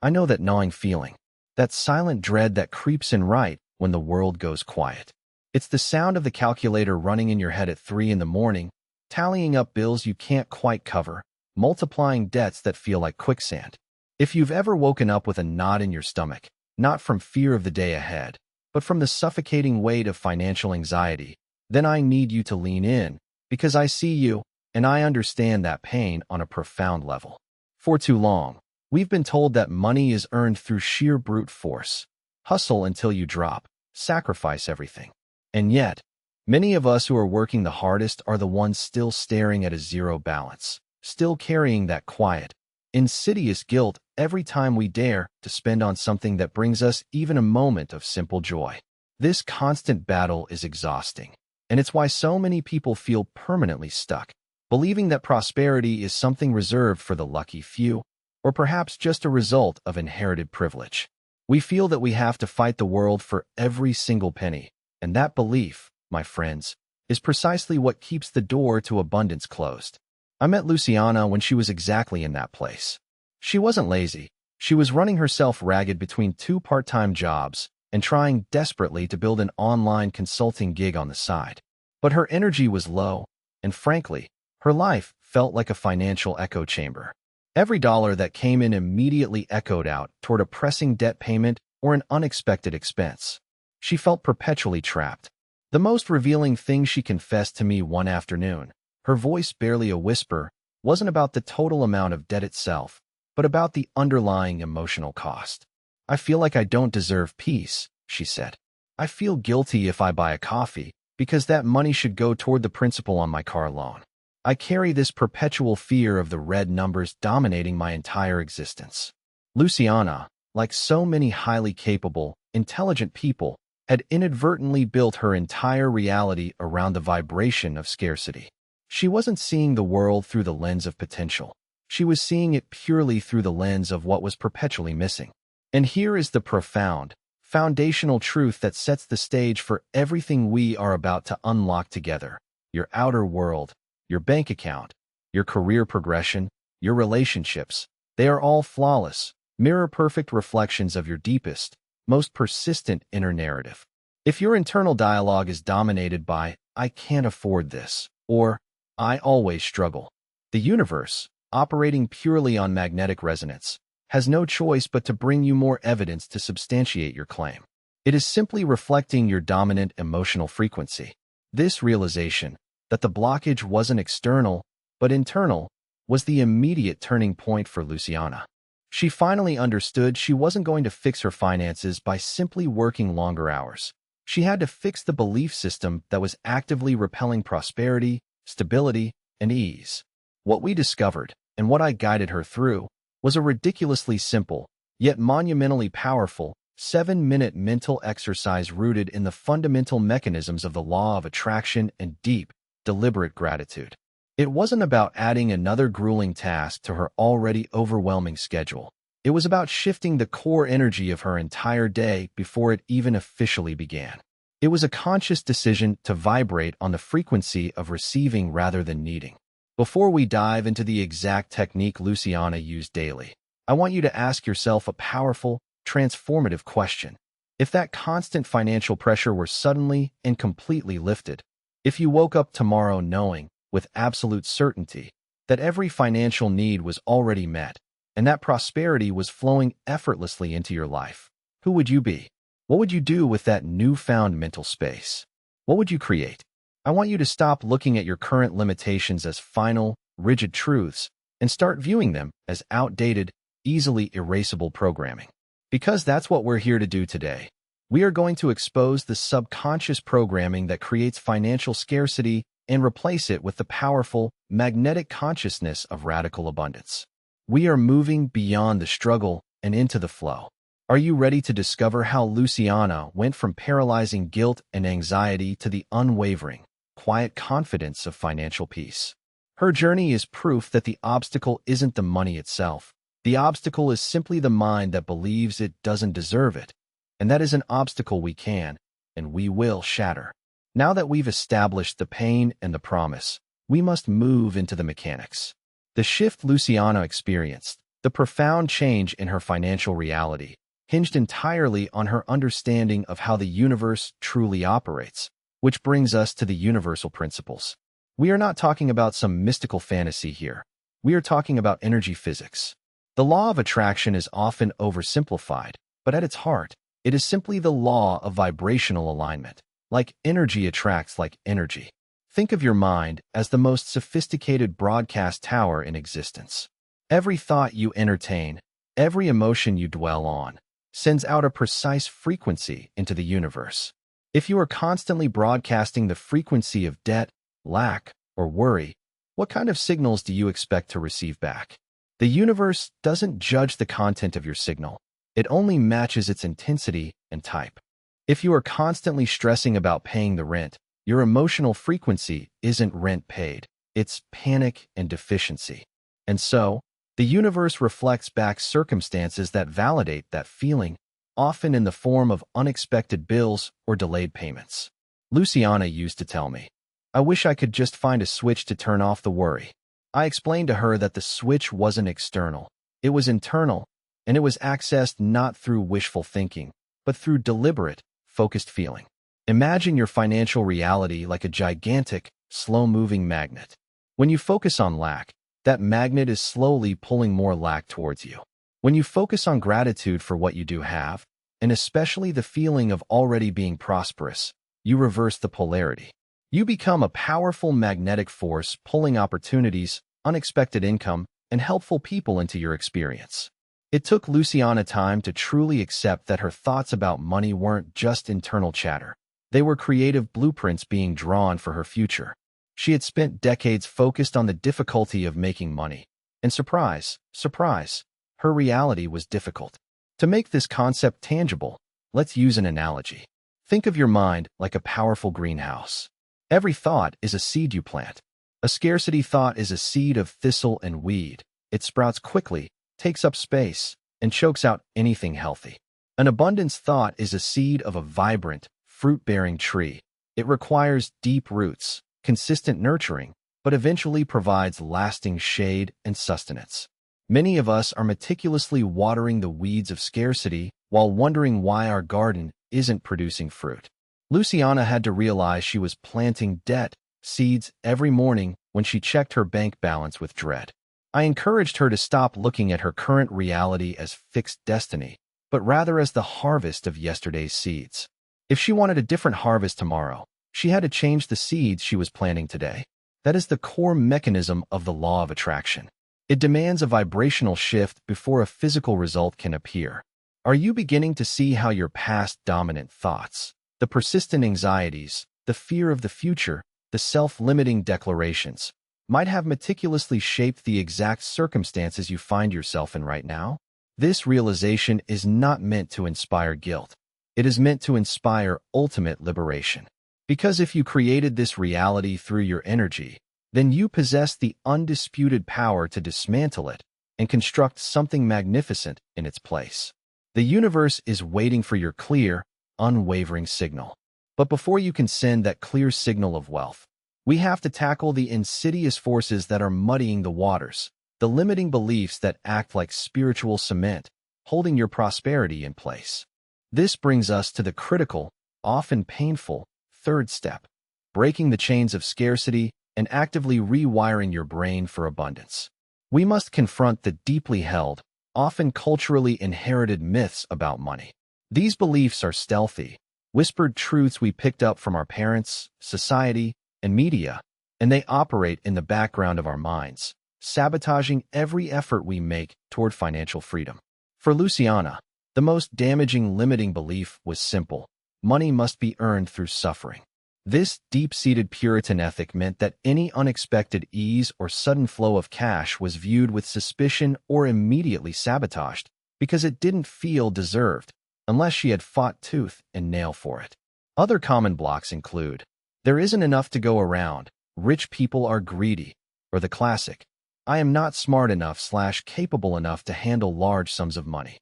I know that gnawing feeling, that silent dread that creeps in right when the world goes quiet. It's the sound of the calculator running in your head at 3 in the morning, tallying up bills you can't quite cover, multiplying debts that feel like quicksand. If you've ever woken up with a knot in your stomach, not from fear of the day ahead, but from the suffocating weight of financial anxiety, then I need you to lean in, because I see you, and I understand that pain on a profound level. For too long, we've been told that money is earned through sheer brute force. Hustle until you drop, sacrifice everything. And yet, many of us who are working the hardest are the ones still staring at a zero balance, still carrying that quiet, insidious guilt every time we dare to spend on something that brings us even a moment of simple joy. This constant battle is exhausting, and it's why so many people feel permanently stuck, believing that prosperity is something reserved for the lucky few, or perhaps just a result of inherited privilege. We feel that we have to fight the world for every single penny, and that belief, my friends, is precisely what keeps the door to abundance closed. I met Luciana when she was exactly in that place. She wasn't lazy. She was running herself ragged between 2 part-time jobs and trying desperately to build an online consulting gig on the side. But her energy was low, and frankly, her life felt like a financial echo chamber. Every dollar that came in immediately echoed out toward a pressing debt payment or an unexpected expense. She felt perpetually trapped. The most revealing thing she confessed to me one afternoon, her voice barely a whisper, wasn't about the total amount of debt itself, but about the underlying emotional cost. "I feel like I don't deserve peace," she said. "I feel guilty if I buy a coffee, because that money should go toward the principal on my car loan. I carry this perpetual fear of the red numbers dominating my entire existence." Luciana, like so many highly capable, intelligent people, had inadvertently built her entire reality around the vibration of scarcity. She wasn't seeing the world through the lens of potential. She was seeing it purely through the lens of what was perpetually missing. And here is the profound, foundational truth that sets the stage for everything we are about to unlock together. Your outer world, your bank account, your career progression, your relationships, they are all flawless, mirror-perfect reflections of your deepest, most persistent inner narrative. If your internal dialogue is dominated by, "I can't afford this," or "I always struggle," the universe, operating purely on magnetic resonance, has no choice but to bring you more evidence to substantiate your claim. It is simply reflecting your dominant emotional frequency. This realization, that the blockage wasn't external, but internal, was the immediate turning point for Luciana. She finally understood she wasn't going to fix her finances by simply working longer hours. She had to fix the belief system that was actively repelling prosperity, stability, and ease. What we discovered, and what I guided her through, was a ridiculously simple, yet monumentally powerful, 7-minute mental exercise rooted in the fundamental mechanisms of the law of attraction and deep, deliberate gratitude. It wasn't about adding another grueling task to her already overwhelming schedule. It was about shifting the core energy of her entire day before it even officially began. It was a conscious decision to vibrate on the frequency of receiving rather than needing. Before we dive into the exact technique Luciana used daily, I want you to ask yourself a powerful, transformative question. If that constant financial pressure were suddenly and completely lifted, if you woke up tomorrow knowing, with absolute certainty, that every financial need was already met, and that prosperity was flowing effortlessly into your life, who would you be? What would you do with that newfound mental space? What would you create? I want you to stop looking at your current limitations as final, rigid truths and start viewing them as outdated, easily erasable programming. Because that's what we're here to do today. We are going to expose the subconscious programming that creates financial scarcity and replace it with the powerful, magnetic consciousness of radical abundance. We are moving beyond the struggle and into the flow. Are you ready to discover how Luciana went from paralyzing guilt and anxiety to the unwavering, quiet confidence of financial peace? Her journey is proof that the obstacle isn't the money itself. The obstacle is simply the mind that believes it doesn't deserve it. And that is an obstacle we can, and we will shatter. Now that we've established the pain and the promise, we must move into the mechanics. The shift Luciana experienced, The profound change in her financial reality hinged entirely on her understanding of how the universe truly operates, which brings us to the universal principles. We are not talking about some mystical fantasy here. We are talking about energy physics. The law of attraction is often oversimplified, but at its heart, it is simply the law of vibrational alignment. Like energy attracts like energy. Think of your mind as the most sophisticated broadcast tower in existence. Every thought you entertain, every emotion you dwell on, sends out a precise frequency into the universe. If you are constantly broadcasting the frequency of debt, lack, or worry, what kind of signals do you expect to receive back? The universe doesn't judge the content of your signal. It only matches its intensity and type. If you are constantly stressing about paying the rent, your emotional frequency isn't rent paid. It's panic and deficiency. And so, the universe reflects back circumstances that validate that feeling, often in the form of unexpected bills or delayed payments. Luciana used to tell me, "I wish I could just find a switch to turn off the worry." I explained to her that the switch wasn't external. It was internal, and it was accessed not through wishful thinking, but through deliberate, focused feeling. Imagine your financial reality like a gigantic, slow-moving magnet. When you focus on lack, that magnet is slowly pulling more lack towards you. When you focus on gratitude for what you do have, and especially the feeling of already being prosperous, you reverse the polarity. You become a powerful magnetic force pulling opportunities, unexpected income, and helpful people into your experience. It took Luciana time to truly accept that her thoughts about money weren't just internal chatter. They were creative blueprints being drawn for her future. She had spent decades focused on the difficulty of making money. And surprise, surprise, her reality was difficult. To make this concept tangible, let's use an analogy. Think of your mind like a powerful greenhouse. Every thought is a seed you plant. A scarcity thought is a seed of thistle and weed. It sprouts quickly, takes up space, and chokes out anything healthy. An abundance thought is a seed of a vibrant, fruit-bearing tree. It requires deep roots, consistent nurturing, but eventually provides lasting shade and sustenance. Many of us are meticulously watering the weeds of scarcity while wondering why our garden isn't producing fruit. Luciana had to realize she was planting debt seeds every morning when she checked her bank balance with dread. I encouraged her to stop looking at her current reality as fixed destiny, but rather as the harvest of yesterday's seeds. If she wanted a different harvest tomorrow, she had to change the seeds she was planting today. That is the core mechanism of the law of attraction. It demands a vibrational shift before a physical result can appear. Are you beginning to see how your past dominant thoughts, the persistent anxieties, the fear of the future, the self-limiting declarations, might have meticulously shaped the exact circumstances you find yourself in right now? This realization is not meant to inspire guilt. It is meant to inspire ultimate liberation. Because if you created this reality through your energy, then you possess the undisputed power to dismantle it and construct something magnificent in its place. The universe is waiting for your clear, unwavering signal. But before you can send that clear signal of wealth, we have to tackle the insidious forces that are muddying the waters, the limiting beliefs that act like spiritual cement, holding your prosperity in place. This brings us to the critical, often painful, third step, breaking the chains of scarcity and actively rewiring your brain for abundance. We must confront the deeply held, often culturally inherited myths about money. These beliefs are stealthy, whispered truths we picked up from our parents, society, and media, and they operate in the background of our minds, sabotaging every effort we make toward financial freedom. For Luciana, the most damaging limiting belief was simple: money must be earned through suffering. This deep-seated Puritan ethic meant that any unexpected ease or sudden flow of cash was viewed with suspicion or immediately sabotaged because it didn't feel deserved, unless she had fought tooth and nail for it. Other common blocks include, there isn't enough to go around, rich people are greedy, or the classic, I am not smart enough/capable enough to handle large sums of money.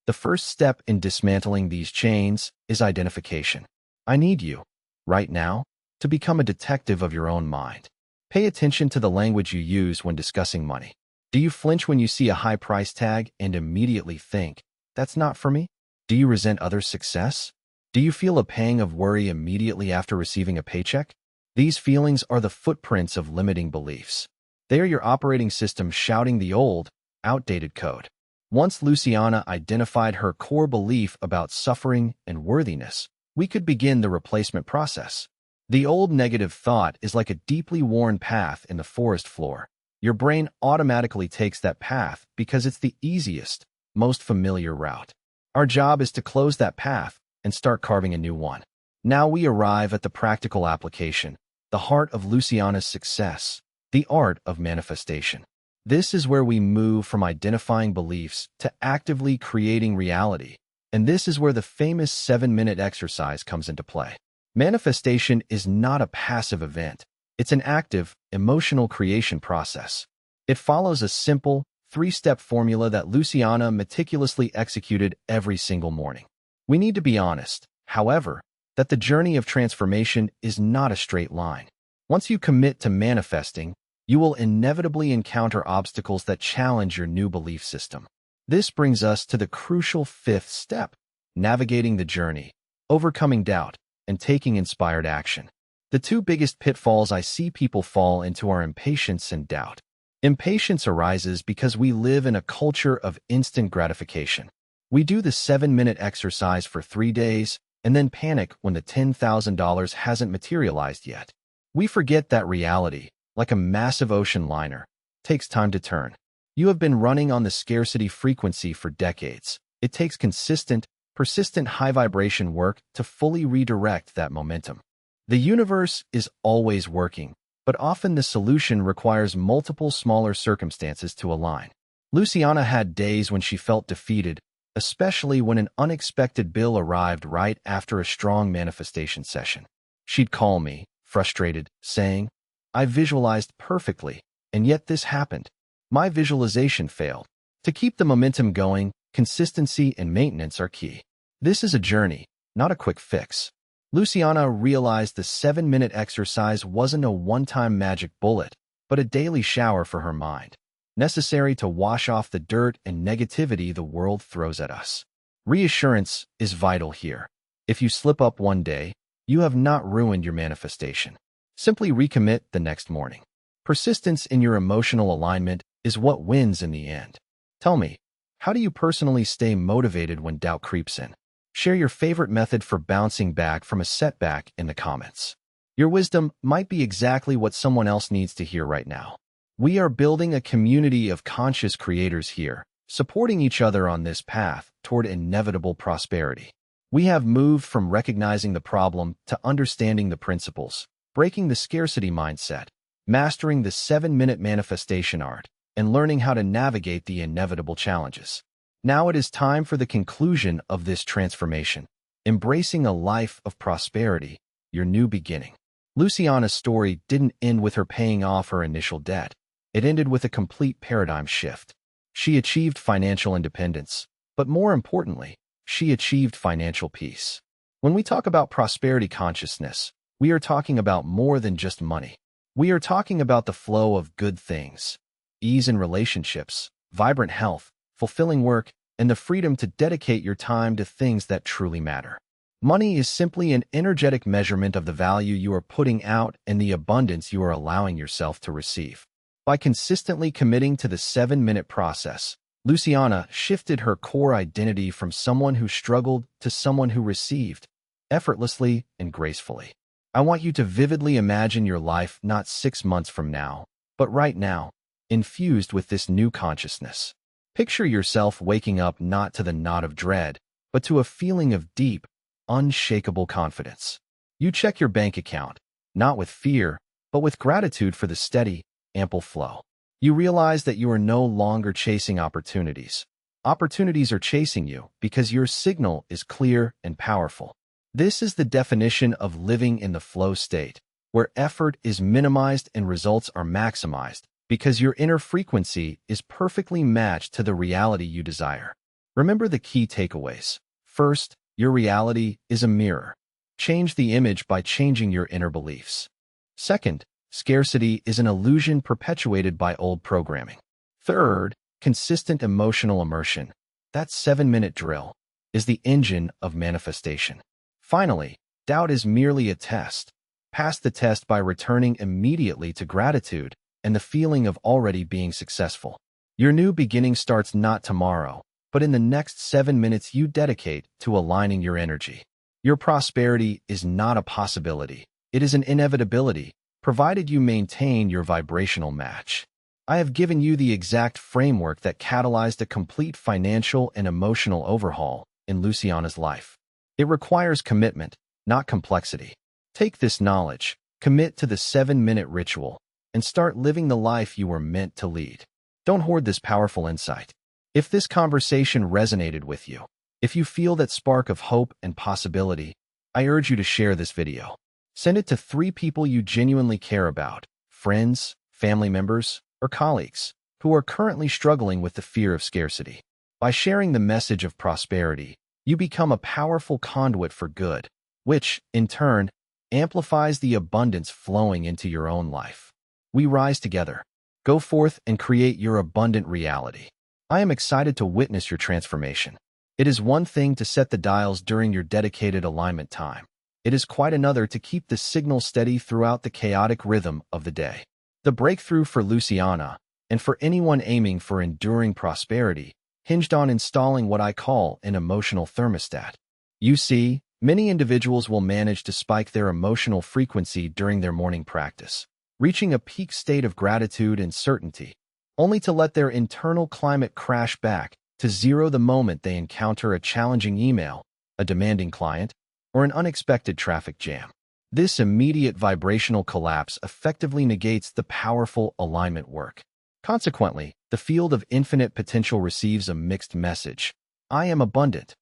The first step in dismantling these chains is identification. I need you, right now, to become a detective of your own mind. Pay attention to the language you use when discussing money. Do you flinch when you see a high price tag and immediately think, that's not for me? Do you resent others' success? Do you feel a pang of worry immediately after receiving a paycheck? These feelings are the footprints of limiting beliefs. They are your operating system shouting the old, outdated code. Once Luciana identified her core belief about suffering and worthiness, we could begin the replacement process. The old negative thought is like a deeply worn path in the forest floor. Your brain automatically takes that path because it's the easiest, most familiar route. Our job is to close that path and start carving a new one. Now we arrive at the practical application, the heart of Luciana's success, the art of manifestation. This is where we move from identifying beliefs to actively creating reality. And this is where the famous 7-minute exercise comes into play. Manifestation is not a passive event. It's an active, emotional creation process. It follows a simple, 3-step formula that Luciana meticulously executed every single morning. We need to be honest, however, that the journey of transformation is not a straight line. Once you commit to manifesting, you will inevitably encounter obstacles that challenge your new belief system. This brings us to the crucial 5th step, navigating the journey, overcoming doubt, and taking inspired action. The 2 biggest pitfalls I see people fall into are impatience and doubt. Impatience arises because we live in a culture of instant gratification. We do the 7-minute exercise for 3 days and then panic when the $10,000 hasn't materialized yet. We forget that reality, like a massive ocean liner, takes time to turn. You have been running on the scarcity frequency for decades. It takes consistent, persistent high-vibration work to fully redirect that momentum. The universe is always working, but often the solution requires multiple smaller circumstances to align. Luciana had days when she felt defeated, especially when an unexpected bill arrived right after a strong manifestation session. She'd call me, frustrated, saying, "I visualized perfectly, and yet this happened. My visualization failed." To keep the momentum going, consistency and maintenance are key. This is a journey, not a quick fix. Luciana realized the 7-minute exercise wasn't a one-time magic bullet, but a daily shower for her mind, necessary to wash off the dirt and negativity the world throws at us. Reassurance is vital here. If you slip up one day, you have not ruined your manifestation. Simply recommit the next morning. Persistence in your emotional alignment is what wins in the end. Tell me, how do you personally stay motivated when doubt creeps in? Share your favorite method for bouncing back from a setback in the comments. Your wisdom might be exactly what someone else needs to hear right now. We are building a community of conscious creators here, supporting each other on this path toward inevitable prosperity. We have moved from recognizing the problem to understanding the principles, breaking the scarcity mindset, mastering the 7-minute manifestation art, and learning how to navigate the inevitable challenges. Now it is time for the conclusion of this transformation, embracing a life of prosperity, your new beginning. Luciana's story didn't end with her paying off her initial debt. It ended with a complete paradigm shift. She achieved financial independence, but more importantly, she achieved financial peace. When we talk about prosperity consciousness, we are talking about more than just money. We are talking about the flow of good things, ease in relationships, vibrant health, fulfilling work, and the freedom to dedicate your time to things that truly matter. Money is simply an energetic measurement of the value you are putting out and the abundance you are allowing yourself to receive. By consistently committing to the 7-minute process, Luciana shifted her core identity from someone who struggled to someone who received, effortlessly and gracefully. I want you to vividly imagine your life not 6 months from now, but right now, infused with this new consciousness. Picture yourself waking up not to the knot of dread, but to a feeling of deep, unshakable confidence. You check your bank account, not with fear, but with gratitude for the steady, ample flow. You realize that you are no longer chasing opportunities. Opportunities are chasing you because your signal is clear and powerful. This is the definition of living in the flow state, where effort is minimized and results are maximized, because your inner frequency is perfectly matched to the reality you desire. Remember the key takeaways. First, your reality is a mirror. Change the image by changing your inner beliefs. Second, scarcity is an illusion perpetuated by old programming. Third, consistent emotional immersion. That 7-minute drill is the engine of manifestation. Finally, doubt is merely a test. Pass the test by returning immediately to gratitude and the feeling of already being successful. Your new beginning starts not tomorrow, but in the next 7 minutes you dedicate to aligning your energy. Your prosperity is not a possibility. It is an inevitability, provided you maintain your vibrational match. I have given you the exact framework that catalyzed a complete financial and emotional overhaul in Luciana's life. It requires commitment, not complexity. Take this knowledge, commit to the 7-minute ritual, and start living the life you were meant to lead. Don't hoard this powerful insight. If this conversation resonated with you, if you feel that spark of hope and possibility, I urge you to share this video. Send it to 3 people you genuinely care about, friends, family members, or colleagues, who are currently struggling with the fear of scarcity. By sharing the message of prosperity, you become a powerful conduit for good, which, in turn, amplifies the abundance flowing into your own life. We rise together. Go forth and create your abundant reality. I am excited to witness your transformation. It is one thing to set the dials during your dedicated alignment time. It is quite another to keep the signal steady throughout the chaotic rhythm of the day. The breakthrough for Luciana, and for anyone aiming for enduring prosperity, hinged on installing what I call an emotional thermostat. You see, many individuals will manage to spike their emotional frequency during their morning practice, reaching a peak state of gratitude and certainty, only to let their internal climate crash back to zero the moment they encounter a challenging email, a demanding client, or an unexpected traffic jam. This immediate vibrational collapse effectively negates the powerful alignment work. Consequently, the field of infinite potential receives a mixed message. I am abundant.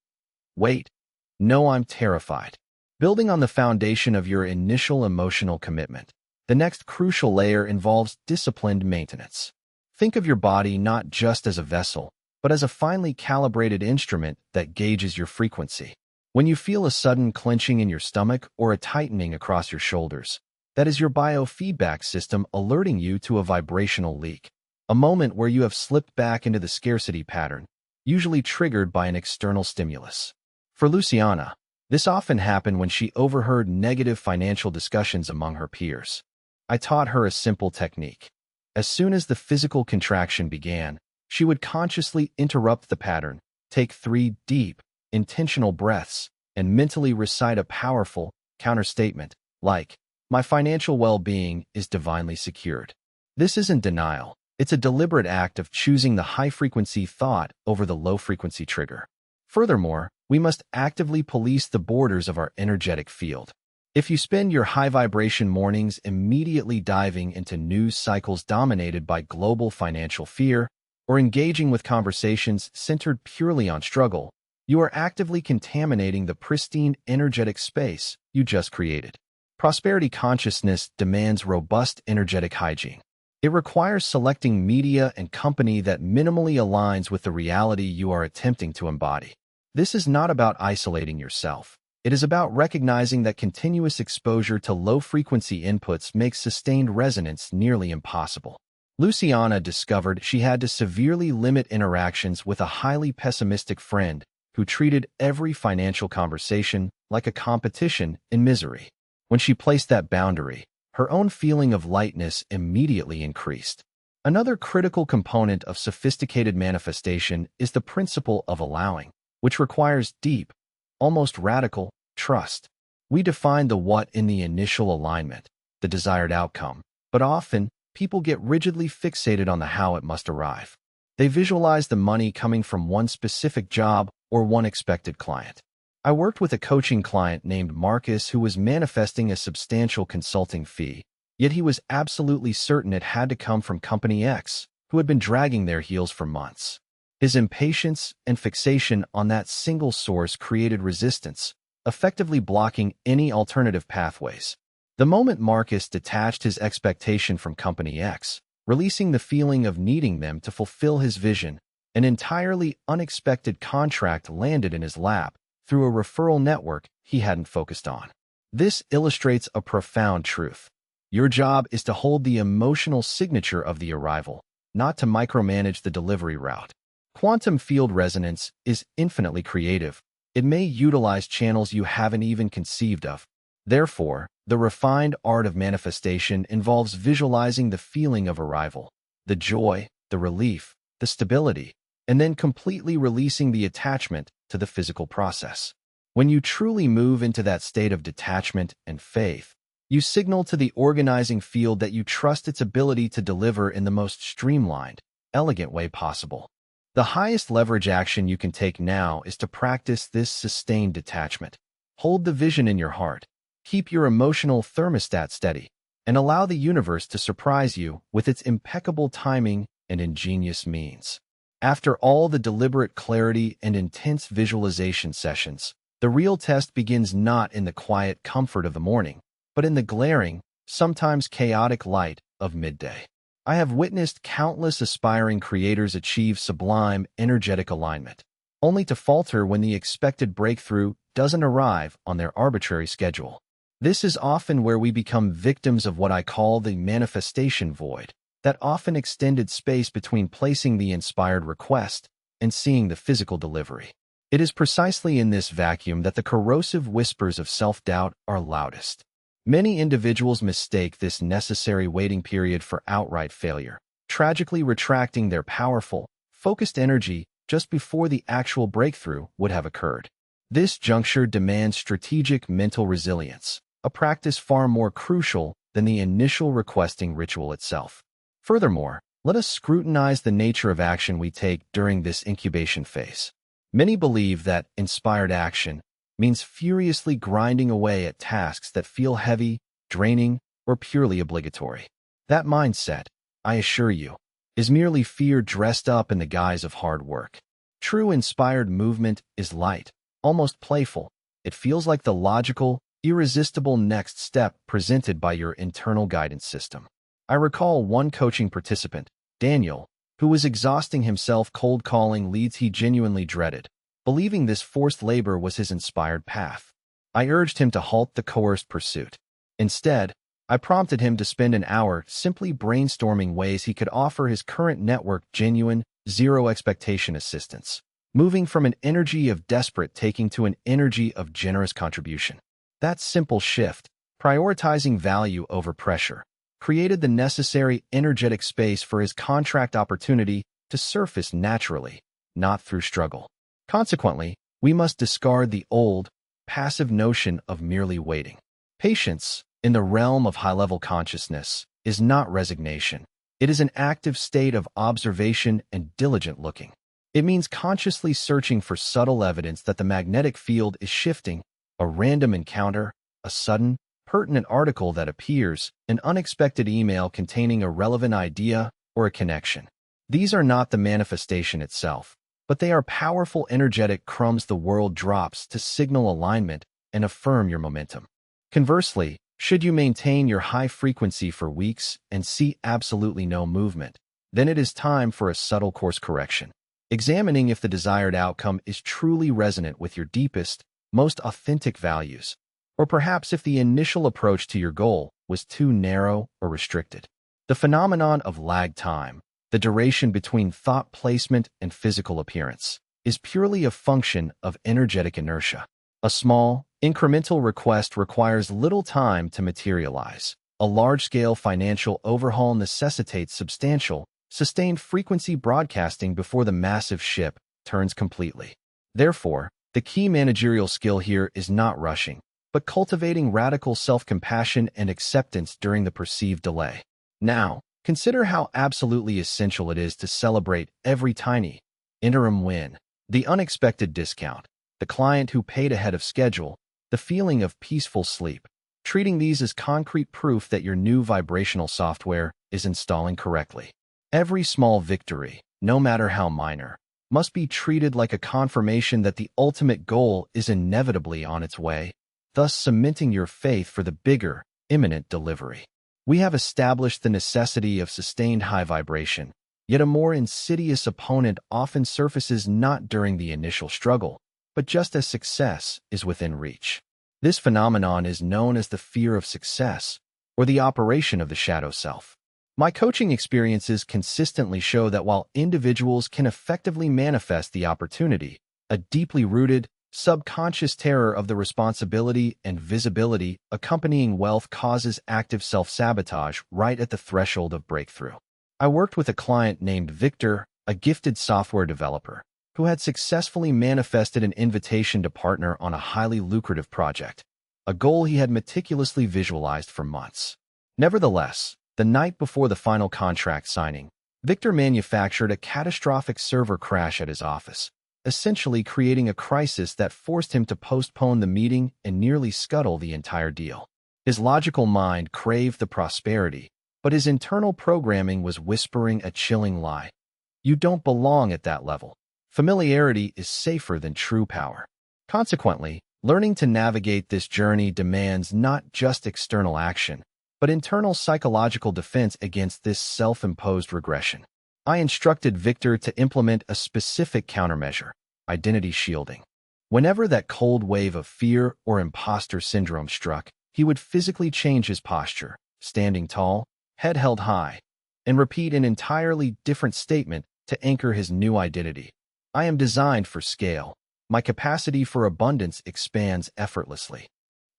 Wait. No, I'm terrified. Building on the foundation of your initial emotional commitment, the next crucial layer involves disciplined maintenance. Think of your body not just as a vessel, but as a finely calibrated instrument that gauges your frequency. When you feel a sudden clenching in your stomach or a tightening across your shoulders, that is your biofeedback system alerting you to a vibrational leak, a moment where you have slipped back into the scarcity pattern, usually triggered by an external stimulus. For Luciana, this often happened when she overheard negative financial discussions among her peers. I taught her a simple technique. As soon as the physical contraction began, she would consciously interrupt the pattern, take 3 deep, intentional breaths, and mentally recite a powerful counterstatement, like, "My financial well-being is divinely secured." This isn't denial. It's a deliberate act of choosing the high-frequency thought over the low-frequency trigger. Furthermore, we must actively police the borders of our energetic field. If you spend your high-vibration mornings immediately diving into news cycles dominated by global financial fear, or engaging with conversations centered purely on struggle, you are actively contaminating the pristine energetic space you just created. Prosperity consciousness demands robust energetic hygiene. It requires selecting media and company that minimally aligns with the reality you are attempting to embody. This is not about isolating yourself. It is about recognizing that continuous exposure to low-frequency inputs makes sustained resonance nearly impossible. Luciana discovered she had to severely limit interactions with a highly pessimistic friend who treated every financial conversation like a competition in misery. When she placed that boundary, her own feeling of lightness immediately increased. Another critical component of sophisticated manifestation is the principle of allowing, which requires deep, almost radical, trust. We define the what in the initial alignment, the desired outcome, but often, people get rigidly fixated on the how it must arrive. They visualize the money coming from one specific job or one expected client. I worked with a coaching client named Marcus who was manifesting a substantial consulting fee, yet he was absolutely certain it had to come from Company X, who had been dragging their heels for months. His impatience and fixation on that single source created resistance, effectively blocking any alternative pathways. The moment Marcus detached his expectation from Company X, releasing the feeling of needing them to fulfill his vision, an entirely unexpected contract landed in his lap through a referral network he hadn't focused on. This illustrates a profound truth. Your job is to hold the emotional signature of the arrival, not to micromanage the delivery route. Quantum field resonance is infinitely creative. It may utilize channels you haven't even conceived of. Therefore, the refined art of manifestation involves visualizing the feeling of arrival, the joy, the relief, the stability, and then completely releasing the attachment to the physical process. When you truly move into that state of detachment and faith, you signal to the organizing field that you trust its ability to deliver in the most streamlined, elegant way possible. The highest leverage action you can take now is to practice this sustained detachment. Hold the vision in your heart, keep your emotional thermostat steady, and allow the universe to surprise you with its impeccable timing and ingenious means. After all the deliberate clarity and intense visualization sessions, the real test begins not in the quiet comfort of the morning, but in the glaring, sometimes chaotic light of midday. I have witnessed countless aspiring creators achieve sublime, energetic alignment, only to falter when the expected breakthrough doesn't arrive on their arbitrary schedule. This is often where we become victims of what I call the manifestation void, that often extended space between placing the inspired request and seeing the physical delivery. It is precisely in this vacuum that the corrosive whispers of self-doubt are loudest. Many individuals mistake this necessary waiting period for outright failure, tragically retracting their powerful, focused energy just before the actual breakthrough would have occurred. This juncture demands strategic mental resilience, a practice far more crucial than the initial requesting ritual itself. Furthermore, let us scrutinize the nature of action we take during this incubation phase. Many believe that inspired action means furiously grinding away at tasks that feel heavy, draining, or purely obligatory. That mindset, I assure you, is merely fear dressed up in the guise of hard work. True inspired movement is light, almost playful. It feels like the logical, irresistible next step presented by your internal guidance system. I recall one coaching participant, Daniel, who was exhausting himself cold calling leads he genuinely dreaded, believing this forced labor was his inspired path. I urged him to halt the coerced pursuit. Instead, I prompted him to spend an hour simply brainstorming ways he could offer his current network genuine, zero-expectation assistance, moving from an energy of desperate taking to an energy of generous contribution. That simple shift, prioritizing value over pressure, created the necessary energetic space for his contract opportunity to surface naturally, not through struggle. Consequently, we must discard the old, passive notion of merely waiting. Patience, in the realm of high-level consciousness, is not resignation. It is an active state of observation and diligent looking. It means consciously searching for subtle evidence that the magnetic field is shifting, a random encounter, a sudden, pertinent article that appears, an unexpected email containing a relevant idea or a connection. These are not the manifestation itself, but they are powerful energetic crumbs the world drops to signal alignment and affirm your momentum. Conversely, should you maintain your high frequency for weeks and see absolutely no movement, then it is time for a subtle course correction, examining if the desired outcome is truly resonant with your deepest, most authentic values, or perhaps if the initial approach to your goal was too narrow or restricted. The phenomenon of lag time, the duration between thought placement and physical appearance, is purely a function of energetic inertia. A small, incremental request requires little time to materialize. A large-scale financial overhaul necessitates substantial, sustained frequency broadcasting before the massive ship turns completely. Therefore, the key managerial skill here is not rushing, but cultivating radical self-compassion and acceptance during the perceived delay. Now, consider how absolutely essential it is to celebrate every tiny, interim win, the unexpected discount, the client who paid ahead of schedule, the feeling of peaceful sleep, treating these as concrete proof that your new vibrational software is installing correctly. Every small victory, no matter how minor, must be treated like a confirmation that the ultimate goal is inevitably on its way, thus cementing your faith for the bigger, imminent delivery. We have established the necessity of sustained high vibration, yet a more insidious opponent often surfaces not during the initial struggle, but just as success is within reach. This phenomenon is known as the fear of success, or the operation of the shadow self. My coaching experiences consistently show that while individuals can effectively manifest the opportunity, a deeply rooted, subconscious terror of the responsibility and visibility accompanying wealth causes active self-sabotage right at the threshold of breakthrough. I worked with a client named Victor, a gifted software developer, who had successfully manifested an invitation to partner on a highly lucrative project, a goal he had meticulously visualized for months. Nevertheless, the night before the final contract signing, Victor manufactured a catastrophic server crash at his office, essentially creating a crisis that forced him to postpone the meeting and nearly scuttle the entire deal. His logical mind craved the prosperity, but his internal programming was whispering a chilling lie. You don't belong at that level. Familiarity is safer than true power. Consequently, learning to navigate this journey demands not just external action, but internal psychological defense against this self-imposed regression. I instructed Victor to implement a specific countermeasure: identity shielding. Whenever that cold wave of fear or imposter syndrome struck, he would physically change his posture, standing tall, head held high, and repeat an entirely different statement to anchor his new identity. I am designed for scale. My capacity for abundance expands effortlessly.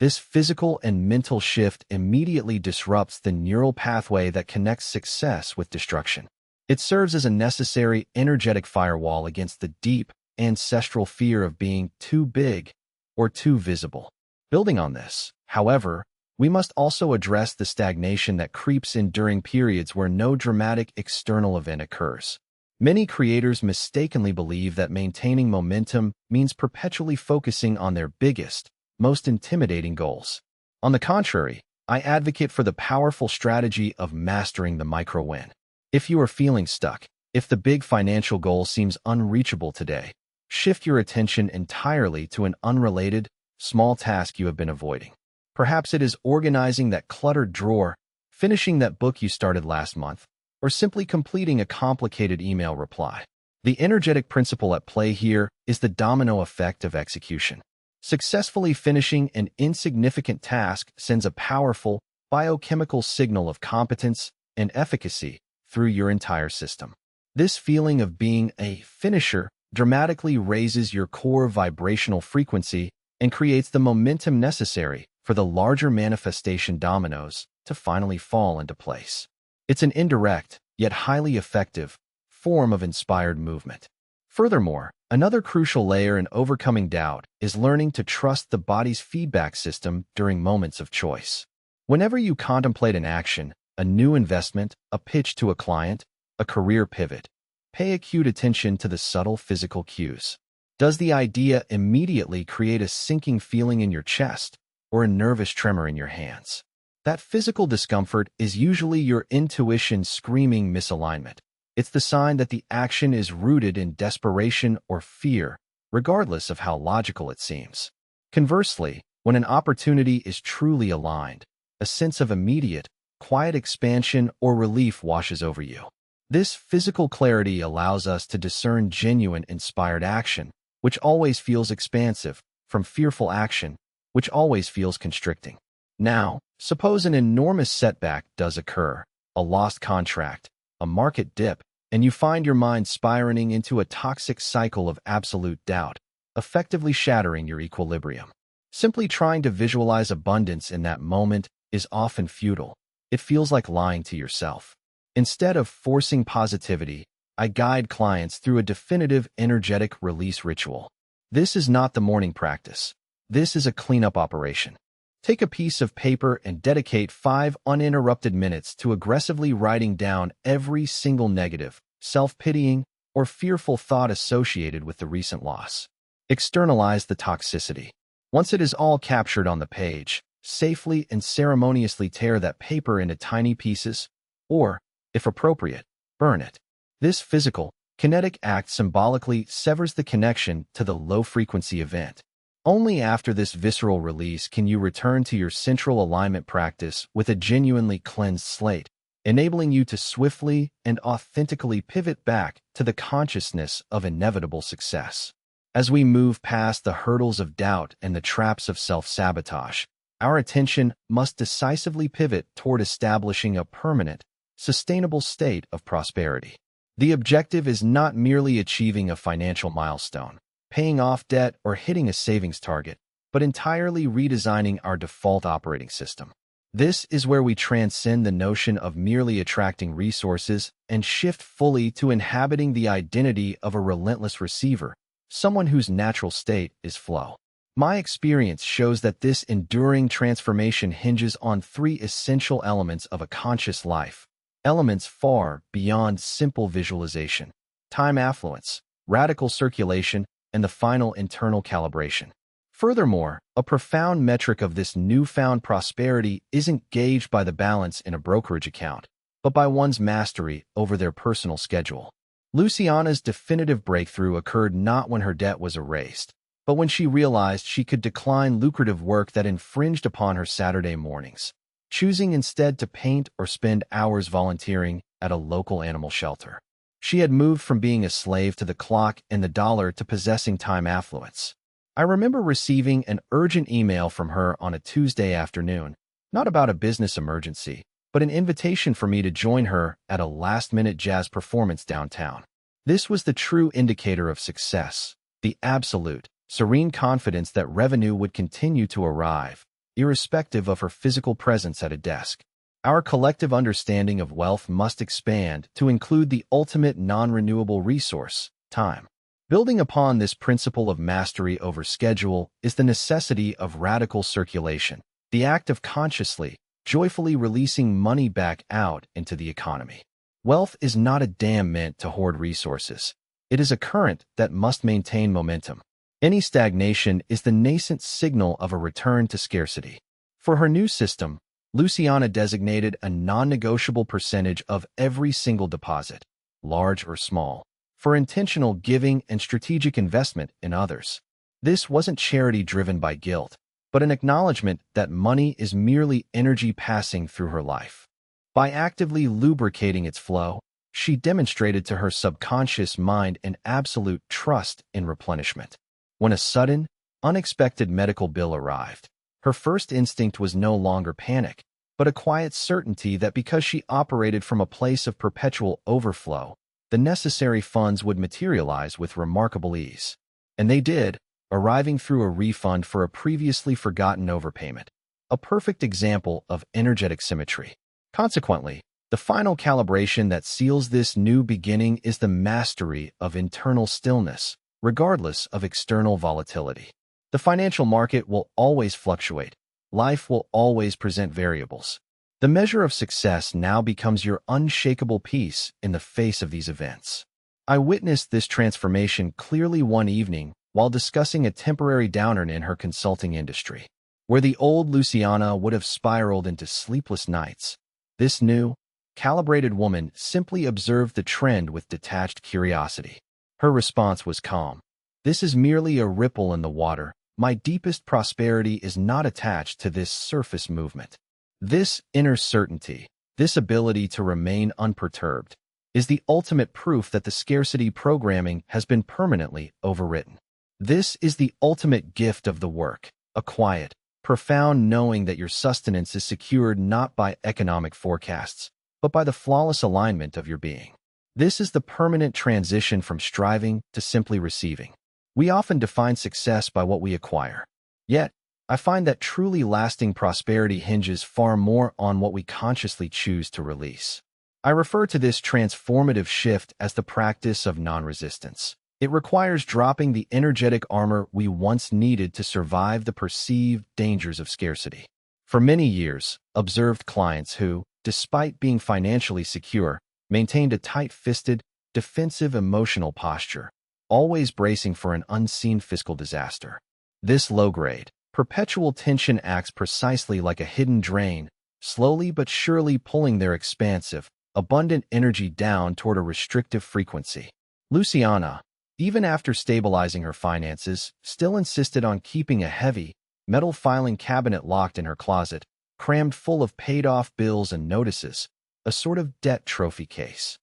This physical and mental shift immediately disrupts the neural pathway that connects success with destruction. It serves as a necessary energetic firewall against the deep, ancestral fear of being too big or too visible. Building on this, however, we must also address the stagnation that creeps in during periods where no dramatic external event occurs. Many creators mistakenly believe that maintaining momentum means perpetually focusing on their biggest, most intimidating goals. On the contrary, I advocate for the powerful strategy of mastering the micro-win. If you are feeling stuck, if the big financial goal seems unreachable today, shift your attention entirely to an unrelated, small task you have been avoiding. Perhaps it is organizing that cluttered drawer, finishing that book you started last month, or simply completing a complicated email reply. The energetic principle at play here is the domino effect of execution. Successfully finishing an insignificant task sends a powerful, biochemical signal of competence and efficacy through your entire system. This feeling of being a finisher dramatically raises your core vibrational frequency and creates the momentum necessary for the larger manifestation dominoes to finally fall into place. It's an indirect, yet highly effective, form of inspired movement. Furthermore, another crucial layer in overcoming doubt is learning to trust the body's feedback system during moments of choice. Whenever you contemplate an action, a new investment, a pitch to a client, a career pivot, pay acute attention to the subtle physical cues. Does the idea immediately create a sinking feeling in your chest or a nervous tremor in your hands? That physical discomfort is usually your intuition screaming misalignment. It's the sign that the action is rooted in desperation or fear, regardless of how logical it seems. Conversely, when an opportunity is truly aligned, a sense of immediate, quiet expansion or relief washes over you. This physical clarity allows us to discern genuine inspired action, which always feels expansive, from fearful action, which always feels constricting. Now, suppose an enormous setback does occur, a lost contract, a market dip, and you find your mind spiraling into a toxic cycle of absolute doubt, effectively shattering your equilibrium. Simply trying to visualize abundance in that moment is often futile. It feels like lying to yourself. Instead of forcing positivity, I guide clients through a definitive energetic release ritual. This is not the morning practice. This is a cleanup operation. Take a piece of paper and dedicate 5 uninterrupted minutes to aggressively writing down every single negative, self-pitying, or fearful thought associated with the recent loss. Externalize the toxicity. Once it is all captured on the page, safely and ceremoniously tear that paper into tiny pieces, or, if appropriate, burn it. This physical, kinetic act symbolically severs the connection to the low-frequency event. Only after this visceral release can you return to your central alignment practice with a genuinely cleansed slate, enabling you to swiftly and authentically pivot back to the consciousness of inevitable success. As we move past the hurdles of doubt and the traps of self-sabotage, our attention must decisively pivot toward establishing a permanent, sustainable state of prosperity. The objective is not merely achieving a financial milestone, paying off debt, or hitting a savings target, but entirely redesigning our default operating system. This is where we transcend the notion of merely attracting resources and shift fully to inhabiting the identity of a relentless receiver, someone whose natural state is flow. My experience shows that this enduring transformation hinges on three essential elements of a conscious life, elements far beyond simple visualization: time affluence, radical circulation, and the final internal calibration. Furthermore, a profound metric of this newfound prosperity isn't gauged by the balance in a brokerage account, but by one's mastery over their personal schedule. Luciana's definitive breakthrough occurred not when her debt was erased, but when she realized she could decline lucrative work that infringed upon her Saturday mornings, choosing instead to paint or spend hours volunteering at a local animal shelter. She had moved from being a slave to the clock and the dollar to possessing time affluence. I remember receiving an urgent email from her on a Tuesday afternoon, not about a business emergency, but an invitation for me to join her at a last-minute jazz performance downtown. This was the true indicator of success, the absolute, serene confidence that revenue would continue to arrive, irrespective of her physical presence at a desk. Our collective understanding of wealth must expand to include the ultimate non-renewable resource, time. Building upon this principle of mastery over schedule is the necessity of radical circulation, the act of consciously, joyfully releasing money back out into the economy. Wealth is not a dam meant to hoard resources. It is a current that must maintain momentum. Any stagnation is the nascent signal of a return to scarcity. For her new system, Luciana designated a non-negotiable percentage of every single deposit, large or small, for intentional giving and strategic investment in others. This wasn't charity driven by guilt, but an acknowledgement that money is merely energy passing through her life. By actively lubricating its flow, she demonstrated to her subconscious mind an absolute trust in replenishment. When a sudden, unexpected medical bill arrived, her first instinct was no longer panic, but a quiet certainty that because she operated from a place of perpetual overflow, the necessary funds would materialize with remarkable ease. And they did, arriving through a refund for a previously forgotten overpayment, a perfect example of energetic symmetry. Consequently, the final calibration that seals this new beginning is the mastery of internal stillness, regardless of external volatility. The financial market will always fluctuate. Life will always present variables. The measure of success now becomes your unshakable peace in the face of these events. I witnessed this transformation clearly one evening while discussing a temporary downturn in her consulting industry. Where the old Luciana would have spiraled into sleepless nights, this new, calibrated woman simply observed the trend with detached curiosity. Her response was calm. "This is merely a ripple in the water. My deepest prosperity is not attached to this surface movement." This inner certainty, this ability to remain unperturbed, is the ultimate proof that the scarcity programming has been permanently overwritten. This is the ultimate gift of the work, a quiet, profound knowing that your sustenance is secured not by economic forecasts, but by the flawless alignment of your being. This is the permanent transition from striving to simply receiving. We often define success by what we acquire. Yet, I find that truly lasting prosperity hinges far more on what we consciously choose to release. I refer to this transformative shift as the practice of non-resistance. It requires dropping the energetic armor we once needed to survive the perceived dangers of scarcity. For many years, observed clients who, despite being financially secure, maintained a tight-fisted, defensive emotional posture, always bracing for an unseen fiscal disaster. This low-grade, perpetual tension acts precisely like a hidden drain, slowly but surely pulling their expansive, abundant energy down toward a restrictive frequency. Luciana, even after stabilizing her finances, still insisted on keeping a heavy, metal filing cabinet locked in her closet, crammed full of paid-off bills and notices, a sort of debt trophy case.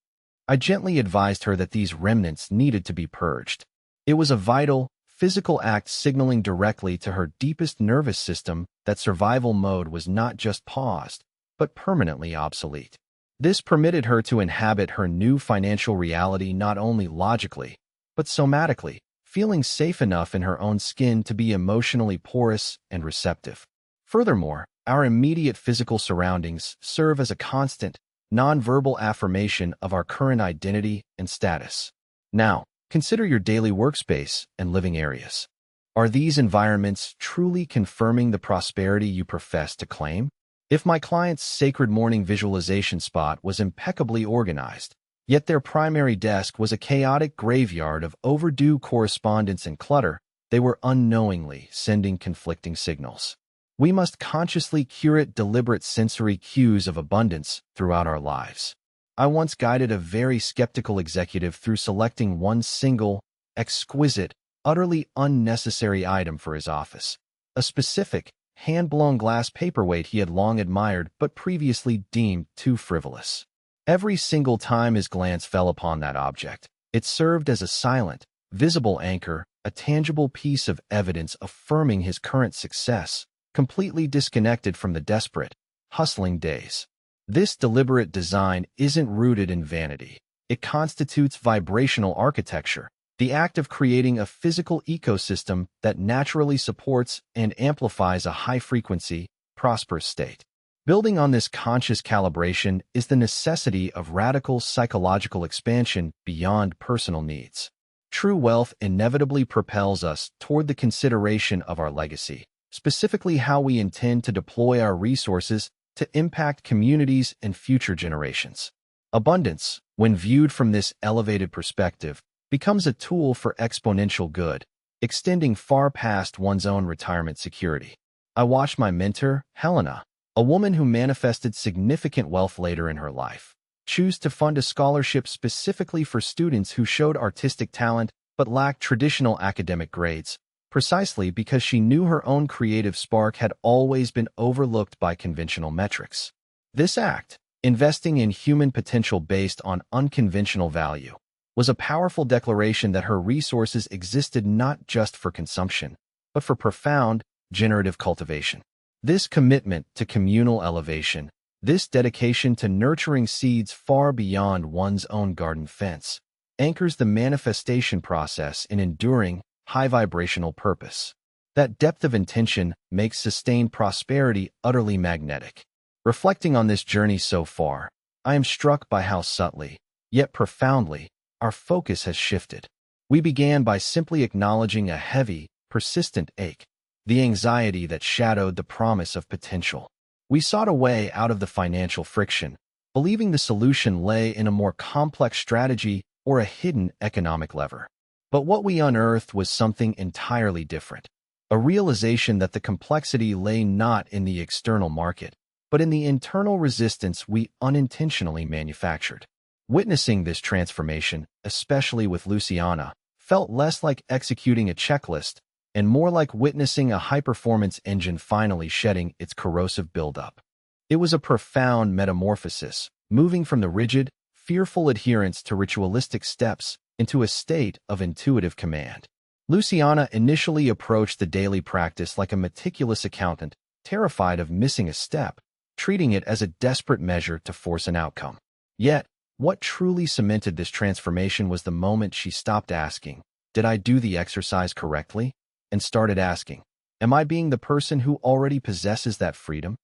I gently advised her that these remnants needed to be purged. It was a vital, physical act signaling directly to her deepest nervous system that survival mode was not just paused, but permanently obsolete. This permitted her to inhabit her new financial reality not only logically, but somatically, feeling safe enough in her own skin to be emotionally porous and receptive. Furthermore, our immediate physical surroundings serve as a constant, nonverbal affirmation of our current identity and status. Now, consider your daily workspace and living areas. Are these environments truly confirming the prosperity you profess to claim? If my client's sacred morning visualization spot was impeccably organized, yet their primary desk was a chaotic graveyard of overdue correspondence and clutter, they were unknowingly sending conflicting signals. We must consciously curate deliberate sensory cues of abundance throughout our lives. I once guided a very skeptical executive through selecting one single, exquisite, utterly unnecessary item for his office, a specific, hand-blown glass paperweight he had long admired but previously deemed too frivolous. Every single time his glance fell upon that object, it served as a silent, visible anchor, a tangible piece of evidence affirming his current success, completely disconnected from the desperate, hustling days. This deliberate design isn't rooted in vanity. It constitutes vibrational architecture, the act of creating a physical ecosystem that naturally supports and amplifies a high-frequency, prosperous state. Building on this conscious calibration is the necessity of radical psychological expansion beyond personal needs. True wealth inevitably propels us toward the consideration of our legacy, specifically how we intend to deploy our resources to impact communities and future generations. Abundance, when viewed from this elevated perspective, becomes a tool for exponential good, extending far past one's own retirement security. I watched my mentor, Helena, a woman who manifested significant wealth later in her life, choose to fund a scholarship specifically for students who showed artistic talent but lacked traditional academic grades, precisely because she knew her own creative spark had always been overlooked by conventional metrics. This act, investing in human potential based on unconventional value, was a powerful declaration that her resources existed not just for consumption, but for profound, generative cultivation. This commitment to communal elevation, this dedication to nurturing seeds far beyond one's own garden fence, anchors the manifestation process in enduring, high-vibrational purpose. That depth of intention makes sustained prosperity utterly magnetic. Reflecting on this journey so far, I am struck by how subtly, yet profoundly, our focus has shifted. We began by simply acknowledging a heavy, persistent ache, the anxiety that shadowed the promise of potential. We sought a way out of the financial friction, believing the solution lay in a more complex strategy or a hidden economic lever. But what we unearthed was something entirely different, a realization that the complexity lay not in the external market, but in the internal resistance we unintentionally manufactured. Witnessing this transformation, especially with Luciana, felt less like executing a checklist and more like witnessing a high-performance engine finally shedding its corrosive buildup. It was a profound metamorphosis, moving from the rigid, fearful adherence to ritualistic steps into a state of intuitive command. Luciana initially approached the daily practice like a meticulous accountant, terrified of missing a step, treating it as a desperate measure to force an outcome. Yet, what truly cemented this transformation was the moment she stopped asking, "Did I do the exercise correctly?" and started asking, "Am I being the person who already possesses that freedom?"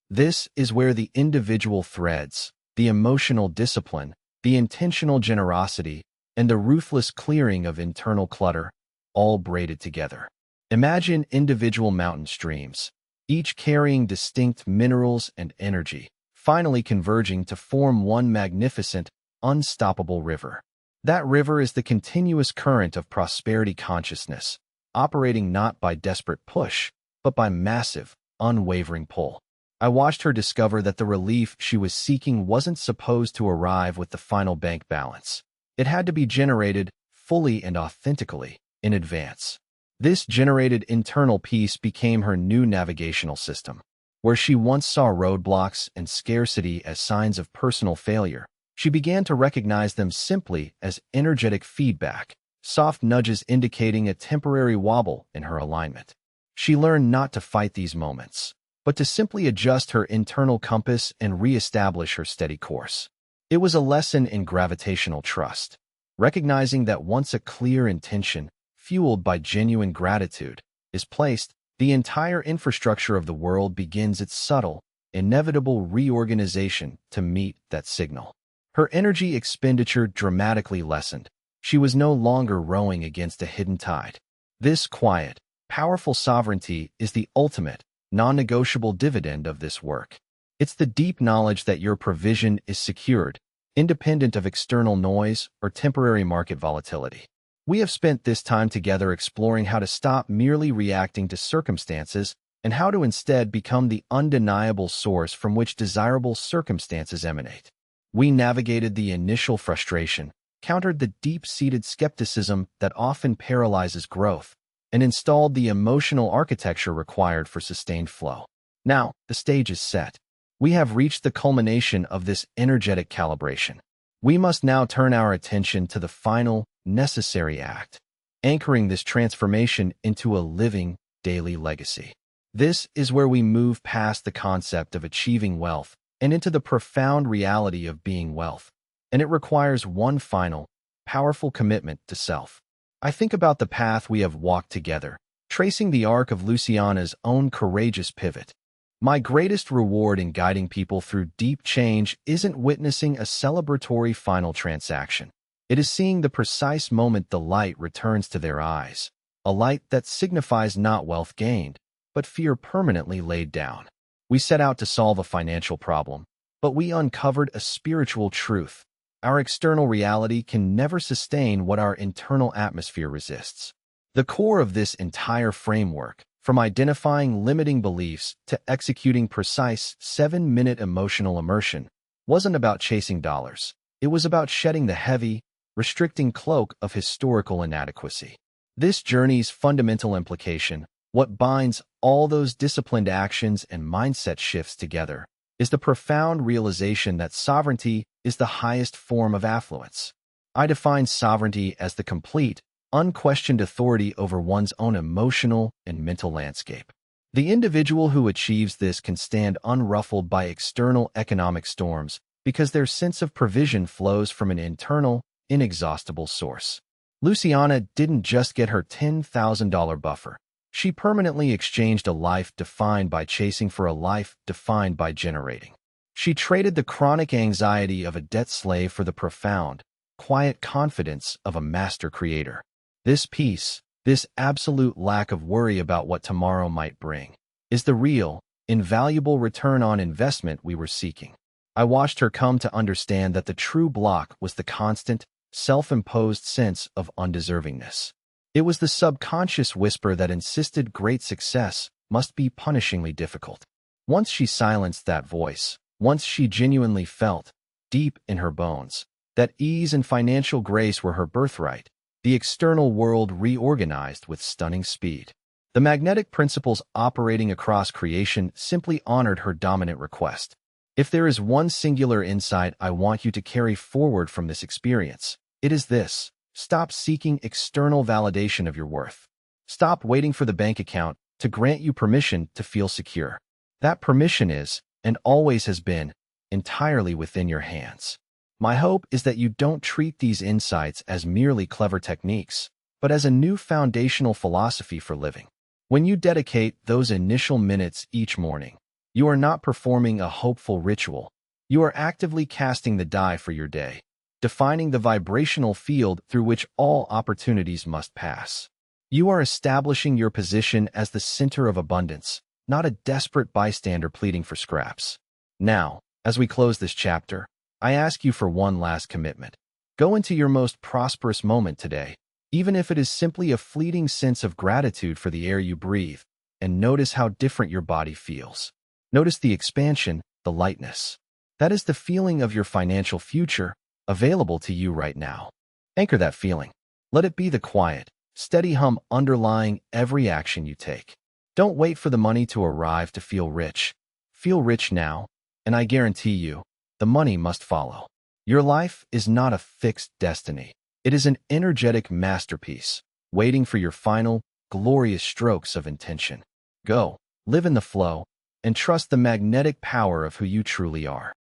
This is where the individual threads, the emotional discipline, the intentional generosity, and the ruthless clearing of internal clutter, all braided together. Imagine individual mountain streams, each carrying distinct minerals and energy, finally converging to form one magnificent, unstoppable river. That river is the continuous current of prosperity consciousness, operating not by desperate push, but by massive, unwavering pull. I watched her discover that the relief she was seeking wasn't supposed to arrive with the final bank balance. It had to be generated, fully and authentically, in advance. This generated internal peace became her new navigational system. Where she once saw roadblocks and scarcity as signs of personal failure, she began to recognize them simply as energetic feedback, soft nudges indicating a temporary wobble in her alignment. She learned not to fight these moments, but to simply adjust her internal compass and re-establish her steady course. It was a lesson in gravitational trust, recognizing that once a clear intention, fueled by genuine gratitude, is placed, the entire infrastructure of the world begins its subtle, inevitable reorganization to meet that signal. Her energy expenditure dramatically lessened. She was no longer rowing against a hidden tide. This quiet, powerful sovereignty is the ultimate, non-negotiable dividend of this work. It's the deep knowledge that your provision is secured, independent of external noise or temporary market volatility. We have spent this time together exploring how to stop merely reacting to circumstances and how to instead become the undeniable source from which desirable circumstances emanate. We navigated the initial frustration, countered the deep-seated skepticism that often paralyzes growth, and installed the emotional architecture required for sustained flow. Now, the stage is set. We have reached the culmination of this energetic calibration. We must now turn our attention to the final, necessary act, anchoring this transformation into a living, daily legacy. This is where we move past the concept of achieving wealth and into the profound reality of being wealth, and it requires one final, powerful commitment to self. I think about the path we have walked together, tracing the arc of Luciana's own courageous pivot. My greatest reward in guiding people through deep change isn't witnessing a celebratory final transaction. It is seeing the precise moment the light returns to their eyes, a light that signifies not wealth gained, but fear permanently laid down. We set out to solve a financial problem, but we uncovered a spiritual truth. Our external reality can never sustain what our internal atmosphere resists. The core of this entire framework, from identifying limiting beliefs to executing precise 7-minute emotional immersion, wasn't about chasing dollars. It was about shedding the heavy, restricting cloak of historical inadequacy. This journey's fundamental implication, what binds all those disciplined actions and mindset shifts together, is the profound realization that sovereignty is the highest form of affluence. I define sovereignty as the complete, unquestioned authority over one's own emotional and mental landscape. The individual who achieves this can stand unruffled by external economic storms because their sense of provision flows from an internal, inexhaustible source. Luciana didn't just get her $10,000 buffer. She permanently exchanged a life defined by chasing for a life defined by generating. She traded the chronic anxiety of a debt slave for the profound, quiet confidence of a master creator. This peace, this absolute lack of worry about what tomorrow might bring, is the real, invaluable return on investment we were seeking. I watched her come to understand that the true block was the constant, self-imposed sense of undeservingness. It was the subconscious whisper that insisted great success must be punishingly difficult. Once she silenced that voice, once she genuinely felt, deep in her bones, that ease and financial grace were her birthright, the external world reorganized with stunning speed. The magnetic principles operating across creation simply honored her dominant request. If there is one singular insight I want you to carry forward from this experience, it is this. Stop seeking external validation of your worth. Stop waiting for the bank account to grant you permission to feel secure. That permission is, and always has been, entirely within your hands. My hope is that you don't treat these insights as merely clever techniques, but as a new foundational philosophy for living. When you dedicate those initial minutes each morning, you are not performing a hopeful ritual. You are actively casting the die for your day, defining the vibrational field through which all opportunities must pass. You are establishing your position as the center of abundance, not a desperate bystander pleading for scraps. Now, as we close this chapter, I ask you for one last commitment. Go into your most prosperous moment today, even if it is simply a fleeting sense of gratitude for the air you breathe, and notice how different your body feels. Notice the expansion, the lightness. That is the feeling of your financial future, available to you right now. Anchor that feeling. Let it be the quiet, steady hum underlying every action you take. Don't wait for the money to arrive to feel rich. Feel rich now, and I guarantee you, the money must follow. Your life is not a fixed destiny. It is an energetic masterpiece, waiting for your final, glorious strokes of intention. Go, live in the flow, and trust the magnetic power of who you truly are.